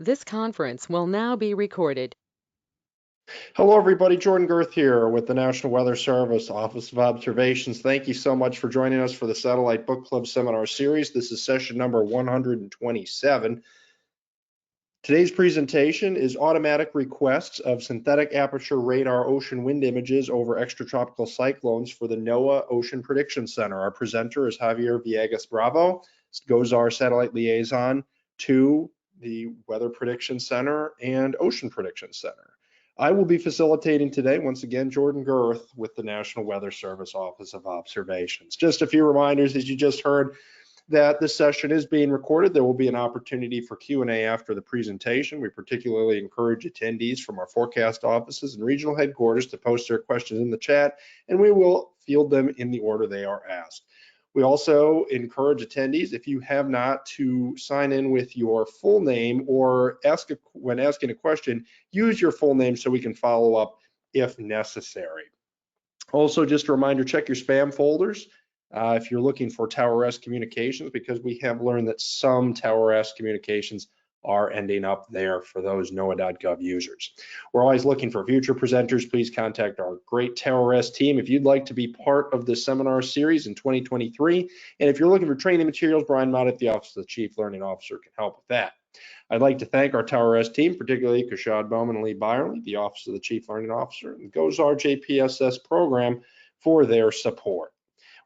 This conference will now be recorded. Hello, everybody. Jordan Girth here with the National Weather Service Office of Observations. Thank you so much for joining us for the Satellite Book Club Seminar Series. This is session number 127. Today's presentation is automatic requests of synthetic aperture radar ocean wind images over extratropical cyclones for the NOAA Ocean Prediction Center. Our presenter is Javier Villegas Bravo, GOES-R satellite liaison to the Weather Prediction Center and Ocean Prediction Center. I will be facilitating today, once again, Jordan Girth with the National Weather Service Office of Observations. Just a few reminders, as you just heard, that this session is being recorded. There will be an opportunity for Q&A after the presentation. We particularly encourage attendees from our forecast offices and regional headquarters to post their questions in the chat, and we will field them in the order they are asked. We also encourage attendees, if you have not, to sign in with your full name or when asking a question, use your full name so we can follow up if necessary. Also, just a reminder, check your spam folders if you're looking for Tower-S communications, because we have learned that some Tower-S communications are ending up there for those NOAA.gov users. We're always looking for future presenters. Please contact our great Tower-S team if you'd like to be part of this seminar series in 2023. And if you're looking for training materials, Brian Mott at the Office of the Chief Learning Officer can help with that. I'd like to thank our Tower-S team, particularly Kashad Bowman and Lee Byerly, the Office of the Chief Learning Officer, and the GOES-R JPSS program for their support.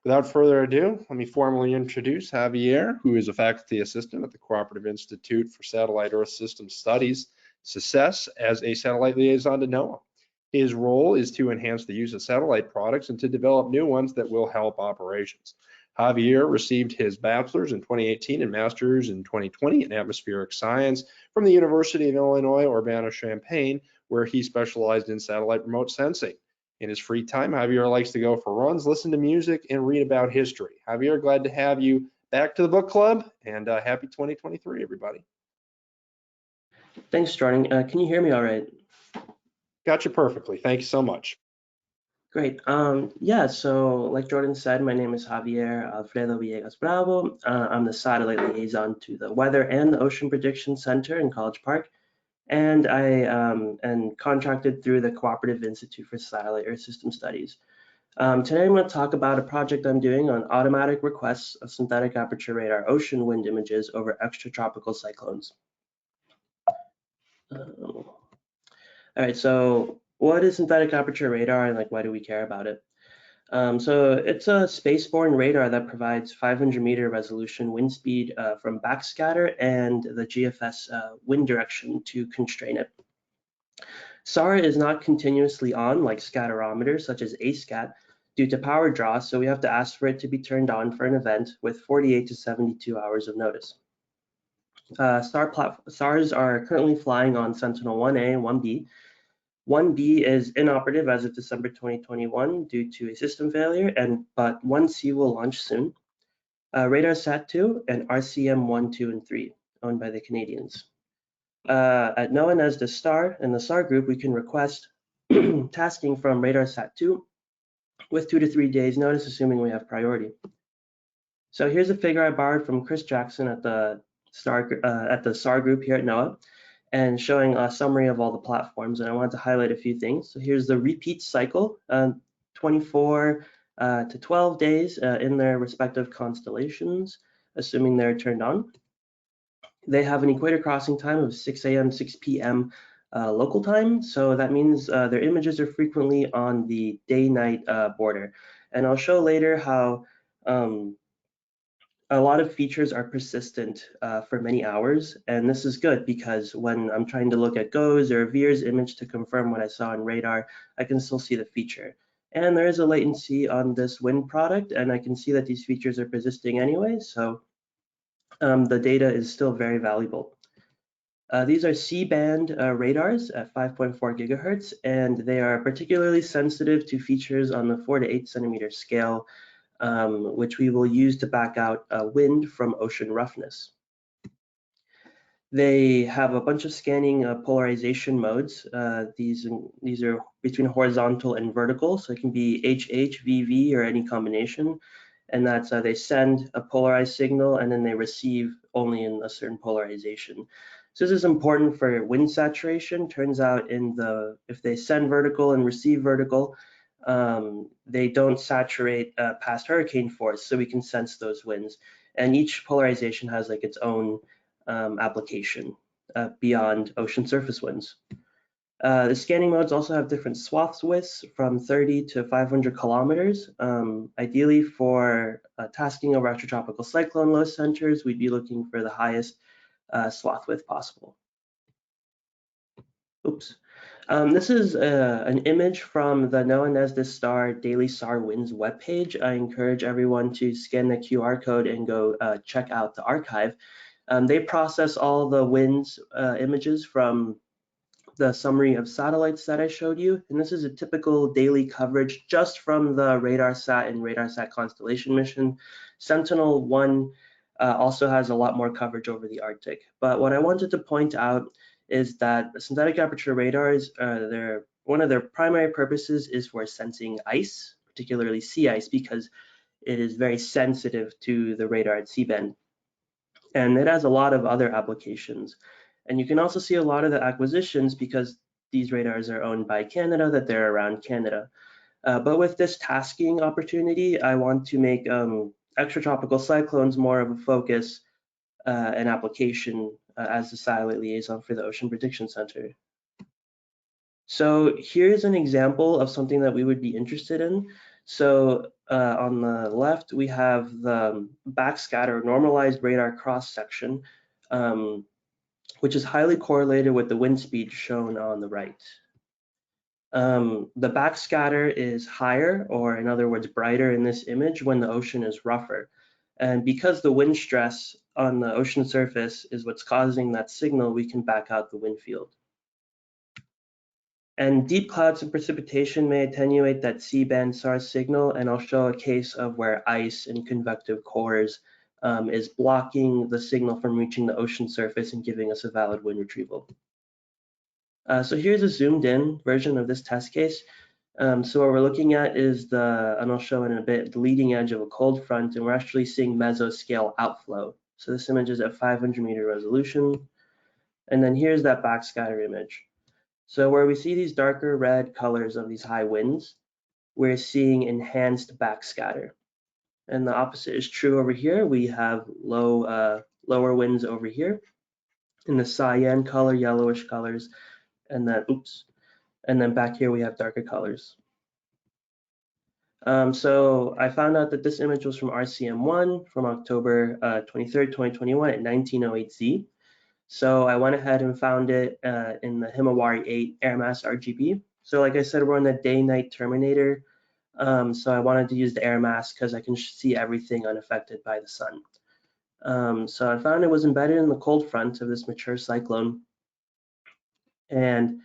Without further ado, let me formally introduce Javier, who is a faculty assistant at the Cooperative Institute for Satellite Earth System Studies, SACES, as a satellite liaison to NOAA. His role is to enhance the use of satellite products and to develop new ones that will help operations. Javier received his bachelor's in 2018 and master's in 2020 in atmospheric science from the University of Illinois, Urbana-Champaign, where he specialized in satellite remote sensing. In his free time, Javier likes to go for runs, listen to music, and read about history. Javier, glad to have you back to the book club, and happy 2023, everybody. Thanks, Jordan. Can you hear me all right? Got you perfectly. Thank you so much. Great. Yeah, so like Jordan said, my name is Javier Alfredo Villegas Bravo. I'm the satellite liaison to the Weather and the Ocean Prediction Center in College Park. And I am contracted through the Cooperative Institute for Satellite Earth System Studies. Today I'm going to talk about a project I'm doing on automatic requests of synthetic aperture radar ocean wind images over extratropical cyclones. All right, so what is synthetic aperture radar and why do we care about it? So it's a spaceborne radar that provides 500-meter resolution wind speed from backscatter and the GFS wind direction to constrain it. SAR is not continuously on like scatterometers such as ASCAT due to power draw, so we have to ask for it to be turned on for an event with 48 to 72 hours of notice. SARs are currently flying on Sentinel-1A and 1B. 1B is inoperative as of December 2021 due to a system failure, but 1C will launch soon. RadarSat-2 and RCM-1, 2, and 3, owned by the Canadians. At NOAA NESDIS STAR in the SAR group, we can request tasking from RadarSat-2 with 2 to 3 days notice, assuming we have priority. So here's a figure I borrowed from Chris Jackson at the SAR group here at NOAA, and showing a summary of all the platforms, and I wanted to highlight a few things. So here's the repeat cycle, 24 to 12 days in their respective constellations, assuming they're turned on. They have an equator crossing time of 6 a.m., 6 p.m. Local time, so that means their images are frequently on the day-night border. And I'll show later how a lot of features are persistent for many hours, and this is good because when I'm trying to look at GOES or VIIRS image to confirm what I saw in radar, I can still see the feature. And there is a latency on this wind product, and I can see that these features are persisting anyway, so the data is still very valuable. These are C-band radars at 5.4 gigahertz, and they are particularly sensitive to features on the 4 to 8 centimeter scale, which we will use to back out wind from ocean roughness. They have a bunch of scanning polarization modes. These are between horizontal and vertical, so it can be HH, VV, or any combination. and that's they send a polarized signal and then they receive only in a certain polarization. So this is important for wind saturation. Turns out if they send vertical and receive vertical, they don't saturate past hurricane force, so we can sense those winds. And each polarization has like its own application beyond ocean surface winds. The scanning modes also have different swath widths from 30 to 500 kilometers. Ideally for tasking over extratropical cyclone low centers, we'd be looking for the highest swath width possible. Oops. This is an image from the NOAA NESDIS STAR Daily SAR Winds webpage. I encourage everyone to scan the QR code and go check out the archive. They process all the winds images from the summary of satellites that I showed you, and this is a typical daily coverage just from the RadarSat and RadarSat Constellation mission. Sentinel-1 also has a lot more coverage over the Arctic. But what I wanted to point out is that synthetic aperture radars, one of their primary purposes is for sensing ice, particularly sea ice, because it is very sensitive to the radar at C-band. And it has a lot of other applications. And you can also see a lot of the acquisitions because these radars are owned by Canada, that they're around Canada. But with this tasking opportunity, I want to make extratropical cyclones more of a focus and application as the satellite liaison for the Ocean Prediction Center. So here's an example of something that we would be interested in. So on the left, we have the backscatter normalized radar cross section, which is highly correlated with the wind speed shown on the right. The backscatter is higher, or in other words, brighter in this image when the ocean is rougher. And because the wind stress on the ocean surface is what's causing that signal, we can back out the wind field. And deep clouds and precipitation may attenuate that C-band SARS signal, and I'll show a case of where ice and convective cores is blocking the signal from reaching the ocean surface and giving us a valid wind retrieval. So here's a zoomed in version of this test case. So what we're looking at is and I'll show in a bit, the leading edge of a cold front, and we're actually seeing mesoscale outflow. So this image is at 500 meter resolution. And then here's that backscatter image. So where we see these darker red colors of these high winds, we're seeing enhanced backscatter. And the opposite is true over here. We have lower winds over here in the cyan color, yellowish colors, and then back here we have darker colors. So I found out that this image was from RCM1 from October 23rd, 2021 at 1908Z. So I went ahead and found it in the Himawari 8 air mass RGB. So like I said, we're on the day-night terminator. So I wanted to use the air mass because I can see everything unaffected by the sun. So I found it was embedded in the cold front of this mature cyclone. And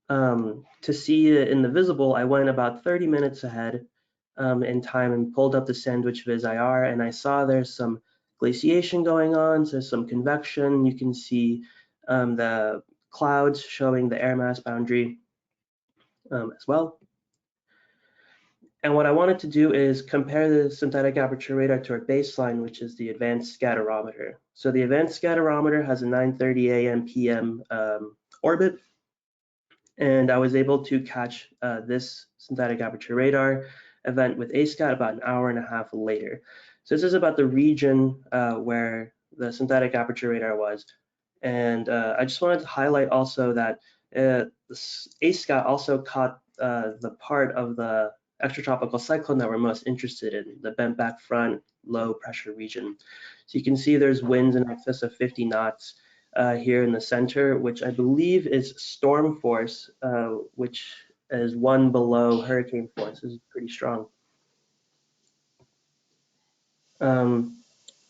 to see it in the visible, I went about 30 minutes ahead in time and pulled up the Sandwich Viz IR, and I saw there's some glaciation going on, so there's some convection. You can see the clouds showing the air mass boundary as well. And what I wanted to do is compare the synthetic aperture radar to our baseline, which is the advanced scatterometer. So the advanced scatterometer has a 9:30 a.m. p.m. Orbit, and I was able to catch this synthetic aperture radar event with ASCAT about an hour and a half later. So this is about the region where the synthetic aperture radar was. And I just wanted to highlight also that ASCAT also caught the part of the extratropical cyclone that we're most interested in, the bent back front, low pressure region. So you can see there's winds in excess of 50 knots here in the center, which I believe is storm force, which is one below hurricane force. This is pretty strong.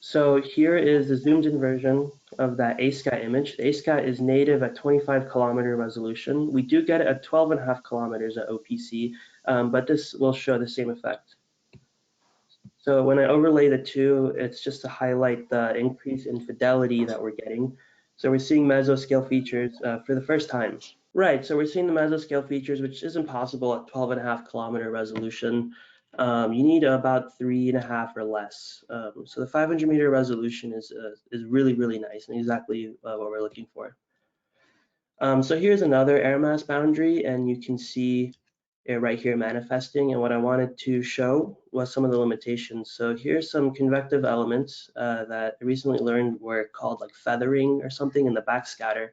So here is the zoomed in version of that ASCAT image. The ASCAT is native at 25 kilometer resolution. We do get it at 12.5 kilometers at OPC, but this will show the same effect. So when I overlay the two, it's just to highlight the increase in fidelity that we're getting. So we're seeing mesoscale features for the first time. Right, so we're seeing the mesoscale features, which isn't possible at 12.5 kilometer resolution. You need about 3.5 or less. So the 500-meter resolution is really, really nice and exactly what we're looking for. So here's another air mass boundary, and you can see it right here manifesting. And what I wanted to show was some of the limitations. So here's some convective elements that I recently learned were called like feathering or something in the backscatter.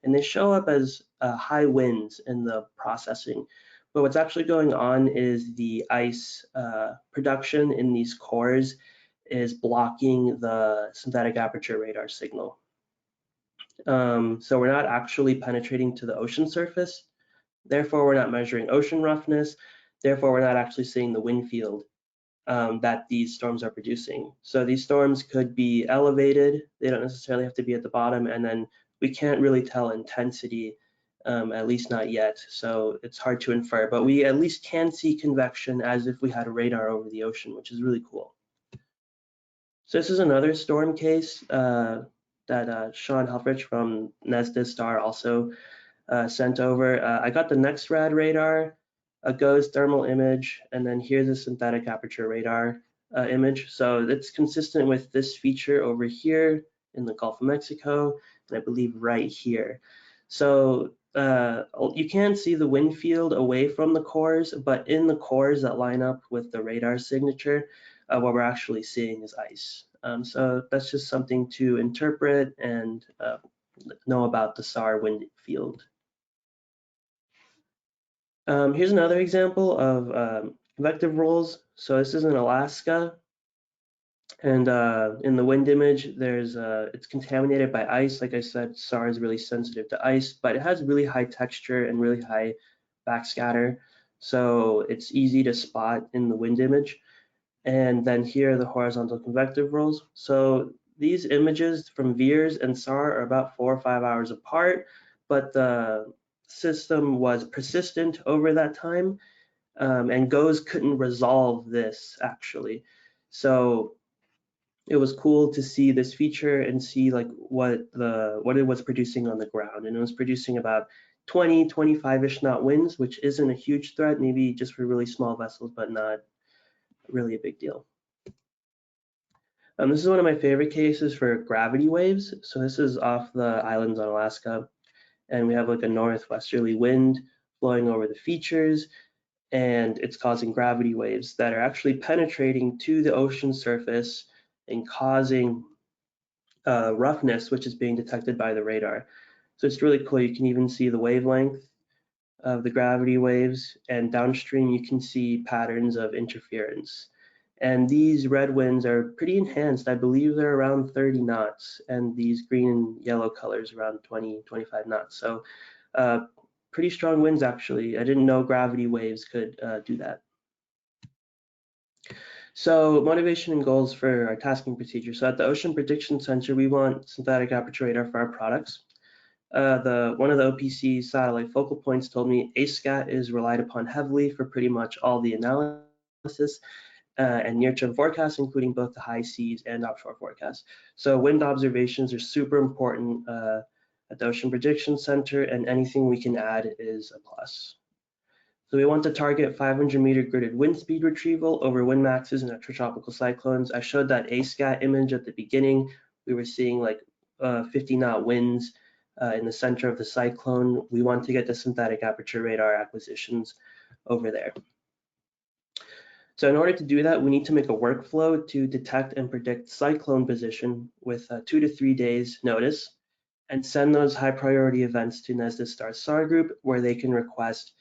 And they show up as high winds in the processing. But what's actually going on is the ice production in these cores is blocking the synthetic aperture radar signal. So we're not actually penetrating to the ocean surface. Therefore, we're not measuring ocean roughness. Therefore, we're not actually seeing the wind field that these storms are producing. So these storms could be elevated. They don't necessarily have to be at the bottom. And then we can't really tell intensity, at least not yet. So it's hard to infer, but we at least can see convection as if we had a radar over the ocean, which is really cool. So this is another storm case that Sean Helfrich from NESDIS STAR also sent over. I got the NexRad radar, a GOES thermal image, and then here's a synthetic aperture radar image. So it's consistent with this feature over here in the Gulf of Mexico, and I believe right here. So you can see the wind field away from the cores, but in the cores that line up with the radar signature, what we're actually seeing is ice. So that's just something to interpret and know about the SAR wind field. Here's another example of convective rolls. So this is in Alaska, and in the wind image, it's contaminated by ice. Like I said, SAR is really sensitive to ice, but it has really high texture and really high backscatter, so it's easy to spot in the wind image. And then here are the horizontal convective rolls. So these images from VIIRS and SAR are about 4 or 5 hours apart, but the system was persistent over that time, and GOES couldn't resolve this actually. So it was cool to see this feature and see like what it was producing on the ground, and it was producing about 20, 25-ish knot winds, which isn't a huge threat, maybe just for really small vessels, but not really a big deal. This is one of my favorite cases for gravity waves. So this is off the islands on Alaska, and we have like a northwesterly wind blowing over the features, and it's causing gravity waves that are actually penetrating to the ocean surface and causing roughness, which is being detected by the radar. So it's really cool. You can even see the wavelength of the gravity waves, and downstream you can see patterns of interference. And these red winds are pretty enhanced. I believe they're around 30 knots, and these green and yellow colors around 20, 25 knots. So pretty strong winds, actually. I didn't know gravity waves could do that. So motivation and goals for our tasking procedure. So at the Ocean Prediction Center, we want synthetic aperture radar for our products. One of the OPC satellite focal points told me ASCAT is relied upon heavily for pretty much all the analysis and near-term forecasts, including both the high seas and offshore forecasts. So wind observations are super important at the Ocean Prediction Center, and anything we can add is a plus. So we want to target 500-meter gridded wind speed retrieval over wind maxes and extratropical cyclones. I showed that ASCAT image at the beginning. We were seeing like 50-knot winds in the center of the cyclone. We want to get the synthetic aperture radar acquisitions over there. So in order to do that, we need to make a workflow to detect and predict cyclone position with 2 to 3 days notice, and send those high priority events to NESDIS STAR SAR group, where they can request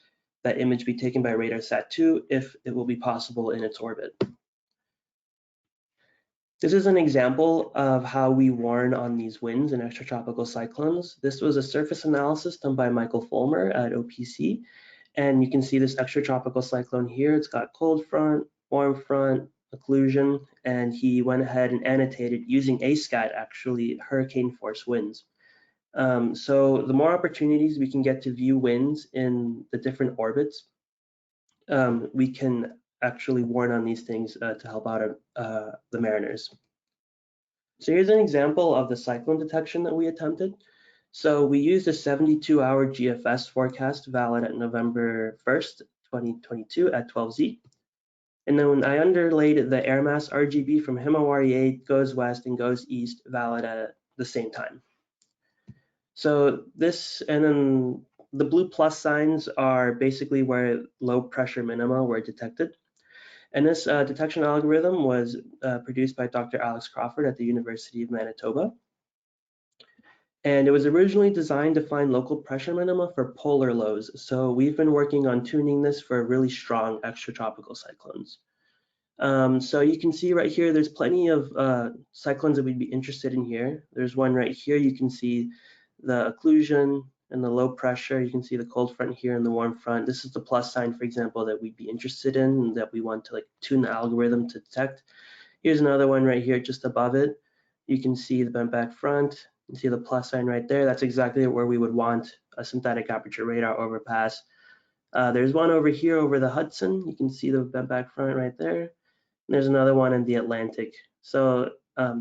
that image be taken by RADARSAT-2 if it will be possible in its orbit. This is an example of how we warn on these winds and extratropical cyclones. This was a surface analysis done by Michael Fulmer at OPC. And you can see this extratropical cyclone here. It's got cold front, warm front, occlusion, and he went ahead and annotated using ASCAT, actually, hurricane force winds. So the more opportunities we can get to view winds in the different orbits, we can actually warn on these things to help out the mariners. So here's an example of the cyclone detection that we attempted. So we used a 72-hour GFS forecast valid at November 1st, 2022 at 12Z. And then when I underlaid the air mass RGB from Himawari 8 goes west and goes east valid at the same time. So this, and then the blue plus signs are basically where low pressure minima were detected. And this detection algorithm was produced by Dr. Alex Crawford at the University of Manitoba. And it was originally designed to find local pressure minima for polar lows. So we've been working on tuning this for really strong extratropical cyclones. So you can see right here, there's plenty of cyclones that we'd be interested in here. There's one right here. You can see the occlusion and the low pressure. You can see the cold front here and the warm front. This is the plus sign, for example, that we'd be interested in and that we want to like tune the algorithm to detect. Here's another one right here just above it. You can see the bent back front. You can see the plus sign right there. That's exactly where we would want a synthetic aperture radar overpass. There's one over here over the Hudson. You can see the bent back front right there. And there's another one in the Atlantic. So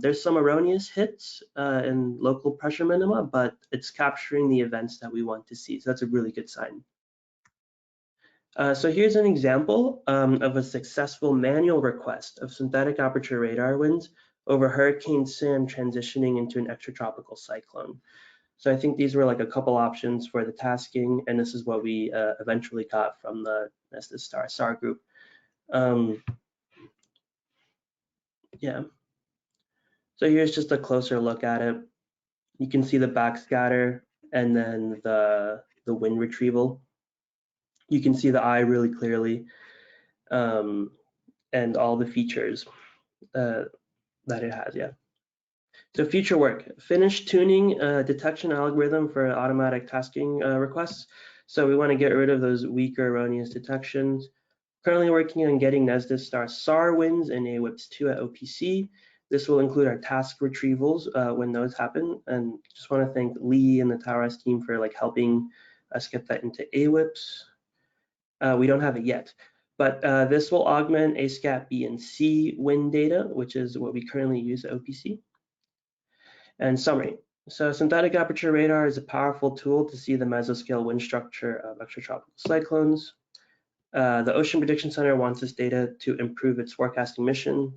there's some erroneous hits in local pressure minima, but it's capturing the events that we want to see. So that's a really good sign. So here's an example of a successful manual request of synthetic aperture radar winds over Hurricane Sam transitioning into an extratropical cyclone. So I think these were like a couple options for the tasking, and this is what we eventually got from the NESDIS SAR group. Yeah. So here's just a closer look at it. You can see the backscatter and then the wind retrieval. You can see the eye really clearly and all the features that it has, yeah. So future work, finish tuning detection algorithm for automatic tasking requests. So we want to get rid of those weaker erroneous detections. Currently working on getting NESDIS SAR winds and AWIPS2 at OPC. This will include our task retrievals when those happen. And just want to thank Lee and the TowerS team for like helping us get that into AWIPS. We don't have it yet, but this will augment ASCAT B and C wind data, which is what we currently use at OPC. And summary. So synthetic aperture radar is a powerful tool to see the mesoscale wind structure of extratropical cyclones. The Ocean Prediction Center wants this data to improve its forecasting mission.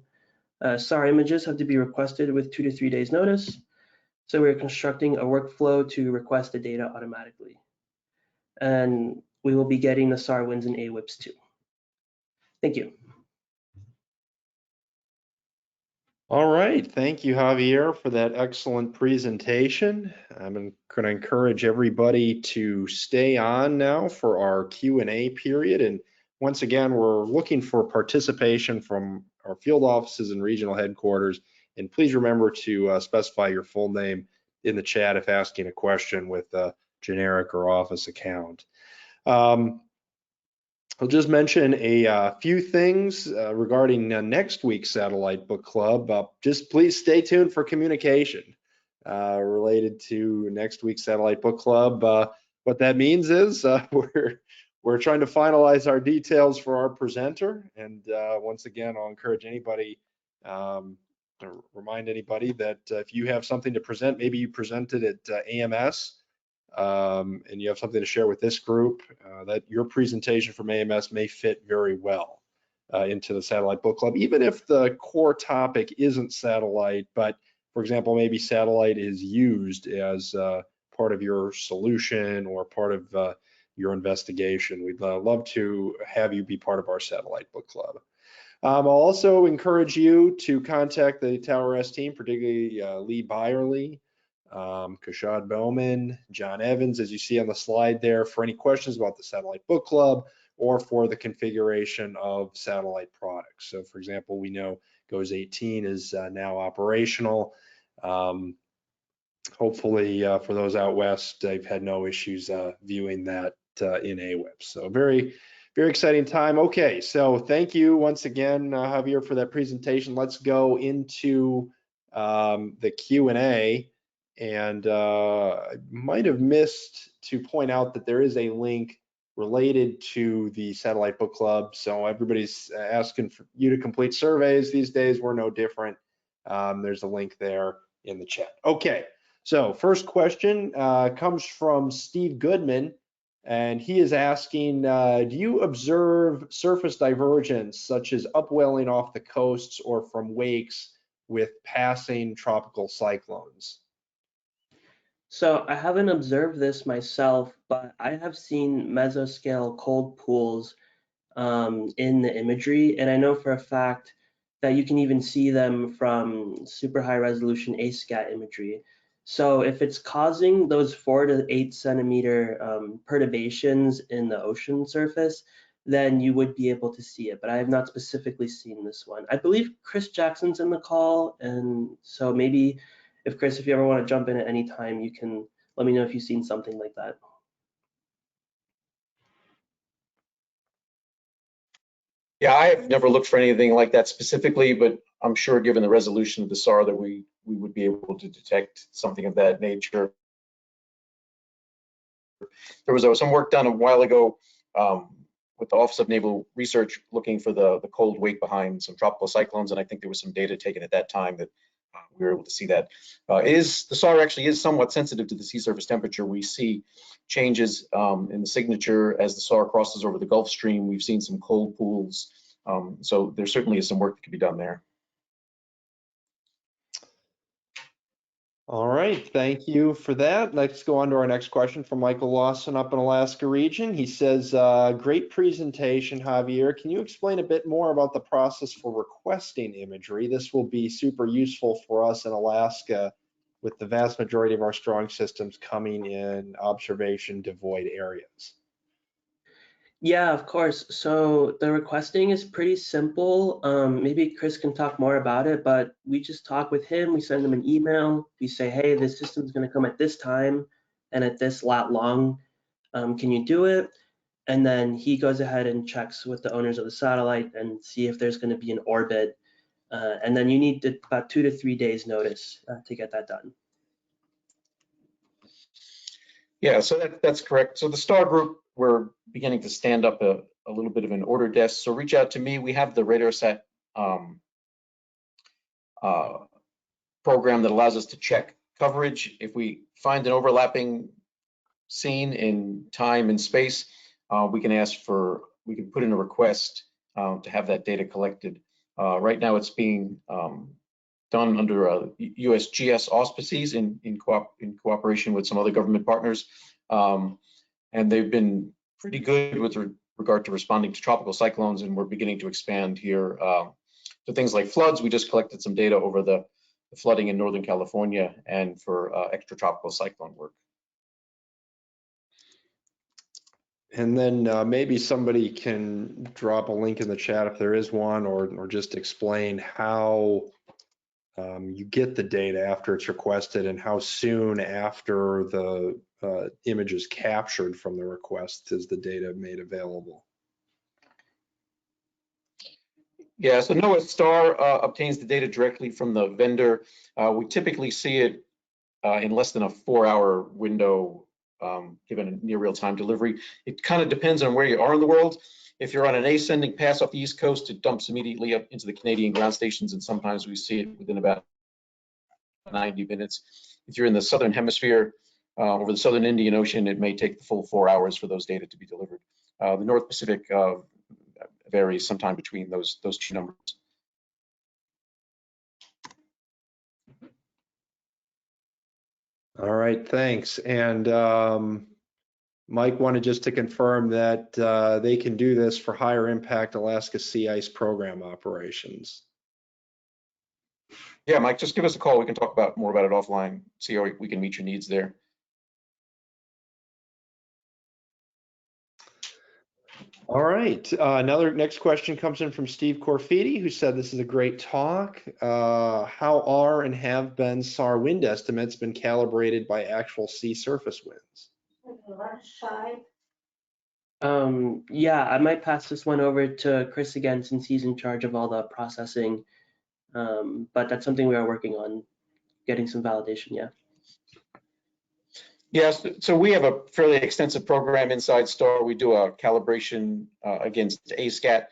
SAR images have to be requested with 2 to 3 days notice. So we're constructing a workflow to request the data automatically. And we will be getting the SAR winds and AWIPS too. Thank you. All right, thank you, Javier, for that excellent presentation. I'm going to encourage everybody to stay on now for our Q&A period. And once again, we're looking for participation from our field offices and regional headquarters. And please remember to specify your full name in the chat if asking a question with a generic or office account. I'll just mention a few things regarding next week's Satellite Book Club. Just please stay tuned for communication related to next week's Satellite Book Club. What that means is we're trying to finalize our details for our presenter. And once again, I'll encourage anybody, remind anybody that if you have something to present, maybe you presented at AMS, and you have something to share with this group, that your presentation from AMS may fit very well into the Satellite Book Club, even if the core topic isn't satellite, but for example, maybe satellite is used as part of your solution or part of your investigation. We'd love to have you be part of our Satellite Book Club. I'll also encourage you to contact the TowerS team, particularly Lee Byerly, Kashad Bowman, John Evans, as you see on the slide there, for any questions about the Satellite Book Club or for the configuration of satellite products. So for example, we know GOES 18 is now operational. Hopefully for those out west, they've had no issues viewing that in AWIPS. So very, very exciting time. Okay, so thank you once again, Javier, for that presentation. Let's go into the Q&A. And I might have missed to point out that there is a link related to the Satellite Book Club. So everybody's asking for you to complete surveys these days. We're no different. There's a link there in the chat. Okay, so first question comes from Steve Goodman. And he is asking, do you observe surface divergence such as upwelling off the coasts or from wakes with passing tropical cyclones? So I haven't observed this myself, but I have seen mesoscale cold pools in the imagery, and I know for a fact that you can even see them from super high resolution ASCAT imagery. So if it's causing those 4 to 8 centimeter perturbations in the ocean surface, then you would be able to see it, but I have not specifically seen this one. I believe Chris Jackson's in the call, and so maybe if Chris, if you ever want to jump in at any time, you can let me know if you've seen something like that. Yeah, I have never looked for anything like that specifically, but I'm sure given the resolution of the SAR that we would be able to detect something of that nature. There was some work done a while ago with the Office of Naval Research looking for the cold wake behind some tropical cyclones, and I think there was some data taken at that time that we were able to see that. The SAR actually is somewhat sensitive to the sea surface temperature. We see changes in the signature as the SAR crosses over the Gulf Stream. We've seen some cold pools. So there certainly is some work that can be done there. All right, thank you for that. Let's go on to our next question from Michael Lawson up in Alaska region. He says, great presentation, Javier. Can you explain a bit more about the process for requesting imagery? This will be super useful for us in Alaska with the vast majority of our strong systems coming in observation devoid areas. Yeah, of course. So the requesting is pretty simple. Maybe Chris can talk more about it, but we just talk with him. We send him an email. We say, hey, this system's going to come at this time and at this lat long. Can you do it? And then he goes ahead and checks with the owners of the satellite and see if there's going to be an orbit. And then you need about 2 to 3 days notice to get that done. Yeah, so that's correct. So the STAR group, we're beginning to stand up a little bit of an order desk. So reach out to me. We have the RadarSat program that allows us to check coverage. If we find an overlapping scene in time and space, we can put in a request to have that data collected. Right now it's being done under USGS auspices in cooperation with some other government partners. And they've been pretty good with regard to responding to tropical cyclones, and we're beginning to expand here to things like floods. We just collected some data over the flooding in Northern California and for extratropical cyclone work. And then maybe somebody can drop a link in the chat if there is one, or just explain how you get the data after it's requested and how soon after the image is captured from the request is the data made available. Yeah, so NOAA STAR obtains the data directly from the vendor. We typically see it in less than a 4-hour window, given a near real-time delivery. It kind of depends on where you are in the world. If you're on an ascending pass off the East Coast, it dumps immediately up into the Canadian ground stations, and sometimes we see it within about 90 minutes. If you're in the Southern Hemisphere, over the Southern Indian Ocean, it may take the full 4 hours for those data to be delivered. The North Pacific varies sometime between those two numbers. All right, thanks. And Mike wanted just to confirm that they can do this for higher impact Alaska sea ice program operations. Yeah, Mike, just give us a call. We can talk more about it offline, see how we can meet your needs there. All right, next question comes in from Steve Corfiti, who said this is a great talk. How are and have been SAR wind estimates been calibrated by actual sea surface winds? Yeah, I might pass this one over to Chris again since he's in charge of all the processing. But that's something we are working on, getting some validation, yeah. Yes, so we have a fairly extensive program inside STAR. We do a calibration against ASCAT.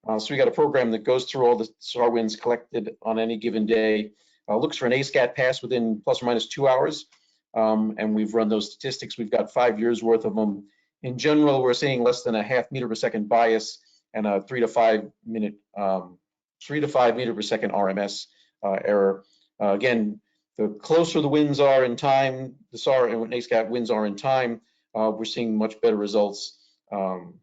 So we got a program that goes through all the SAR winds collected on any given day, looks for an ASCAT pass within plus or minus 2 hours. And we've run those statistics. We've got 5 years worth of them. In general, we're seeing less than a ½ meter per second bias and a 3 to 5 meter per second RMS error. Again, the closer the winds are in time, the SAR and ASCAT winds are in time, we're seeing much better results than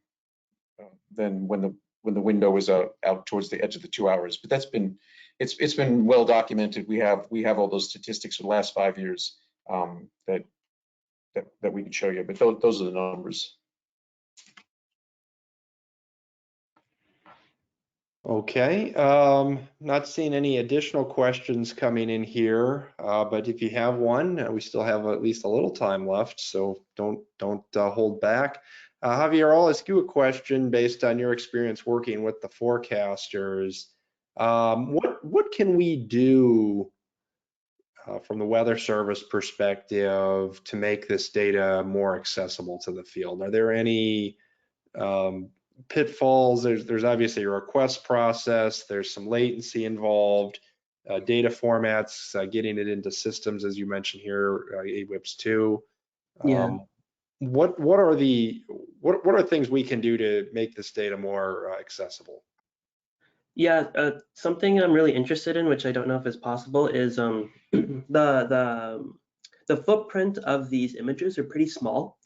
when the window is out towards the edge of the 2 hours. But that's been it's been well documented. We have all those statistics for the last 5 years that we can show you. But those are the numbers. Okay, not seeing any additional questions coming in here, but if you have one, we still have at least a little time left, so don't hold back. Javier, I'll ask you a question based on your experience working with the forecasters. What can we do from the Weather Service perspective to make this data more accessible to the field? Are there any pitfalls? There's obviously a request process, there's some latency involved, data formats, getting it into systems, as you mentioned here, AWIPS2. Yeah. What are things we can do to make this data more accessible? Yeah, something I'm really interested in, which I don't know if it's possible, is the footprint of these images are pretty small,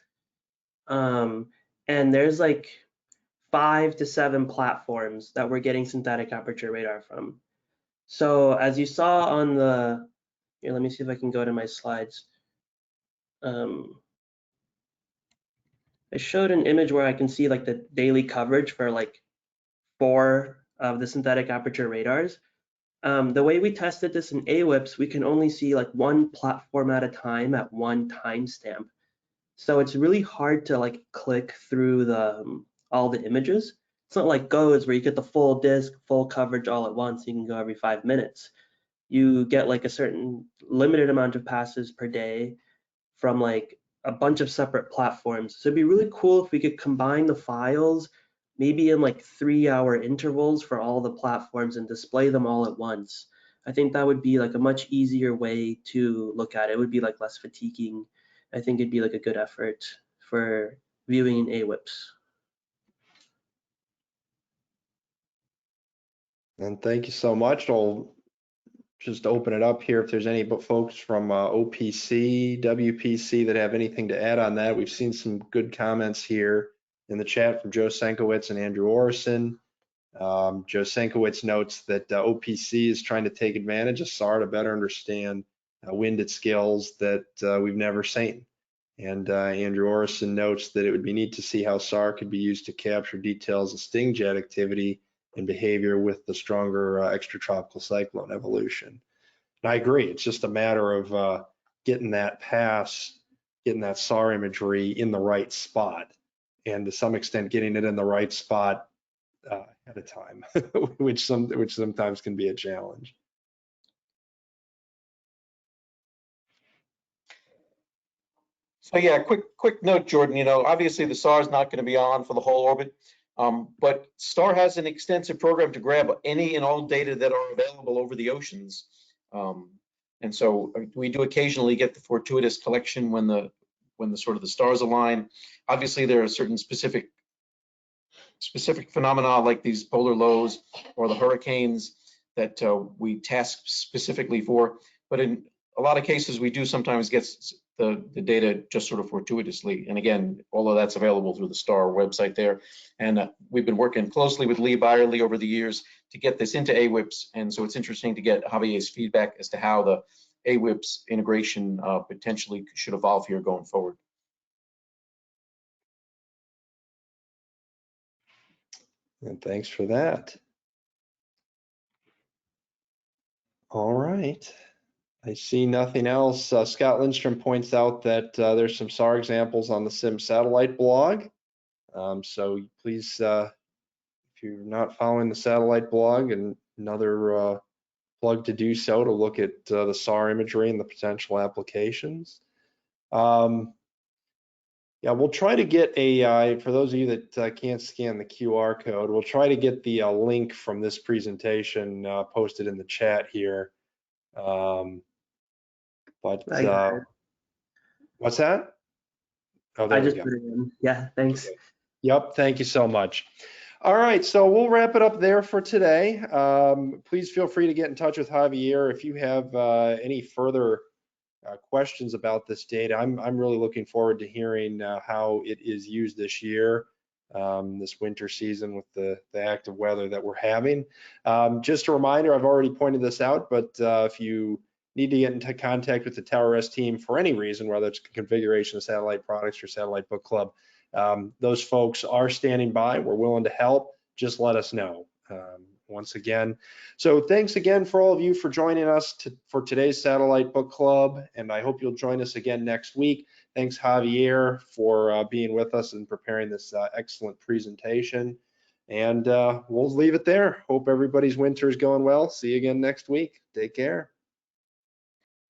and there's like 5 to 7 platforms that we're getting synthetic aperture radar from. So as you saw on the, here, let me see if I can go to my slides. I showed an image where I can see like the daily coverage for like 4 of the synthetic aperture radars. The way we tested this in AWIPS, we can only see like 1 platform at a time at 1 timestamp. So it's really hard to like click through the all the images. It's not like GOES where you get the full disk, full coverage all at once. You can go every 5 minutes. You get like a certain limited amount of passes per day from like a bunch of separate platforms. So it'd be really cool if we could combine the files, maybe in like 3-hour intervals for all the platforms and display them all at once. I think that would be like a much easier way to look at it. It would be like less fatiguing. I think it'd be like a good effort for viewing in AWIPS. And thank you so much. I'll just open it up here if there's any folks from OPC, WPC that have anything to add on that. We've seen some good comments here in the chat from Joe Senkowitz and Andrew Orison. Joe Senkowitz notes that OPC is trying to take advantage of SAR to better understand wind at scales that we've never seen. And Andrew Orison notes that it would be neat to see how SAR could be used to capture details of sting jet activity and behavior with the stronger extratropical cyclone evolution. And I agree, it's just a matter of getting that SAR imagery in the right spot, and to some extent getting it in the right spot at a time, which sometimes can be a challenge. So yeah, quick note, Jordan. You know, obviously the SAR is not going to be on for the whole orbit, but STAR has an extensive program to grab any and all data that are available over the oceans, and so we do occasionally get the fortuitous collection when the sort of the stars align. Obviously, there are certain specific phenomena like these polar lows or the hurricanes that we task specifically for, but in a lot of cases we do sometimes get the data just sort of fortuitously. And again, all of that's available through the STAR website there. And we've been working closely with Lee Byerly over the years to get this into AWIPS. And so it's interesting to get Javier's feedback as to how the AWIPS integration potentially should evolve here going forward. And thanks for that. All right. I see nothing else. Scott Lindstrom points out that there's some SAR examples on the SIM satellite blog. So please, if you're not following the satellite blog, and another plug to do so, to look at the SAR imagery and the potential applications. Yeah, we'll try to get for those of you that can't scan the QR code, we'll try to get the link from this presentation posted in the chat here. What's that? Oh, there I we just go. put it in. Yeah, thanks. Okay. Yep, thank you so much. All right, so we'll wrap it up there for today. Please feel free to get in touch with Javier if you have any further questions about this data. I'm really looking forward to hearing how it is used this year, this winter season with the active weather that we're having. Just a reminder, I've already pointed this out, but if you need to get into contact with the TowerS team for any reason, whether it's configuration of satellite products or satellite book club, those folks are standing by. We're willing to help. Just let us know. Once again. So thanks again for all of you for joining us for today's Satellite Book Club, and I hope you'll join us again next week. Thanks, Javier, for being with us and preparing this excellent presentation. And we'll leave it there. Hope everybody's winter is going well. See you again next week. Take care.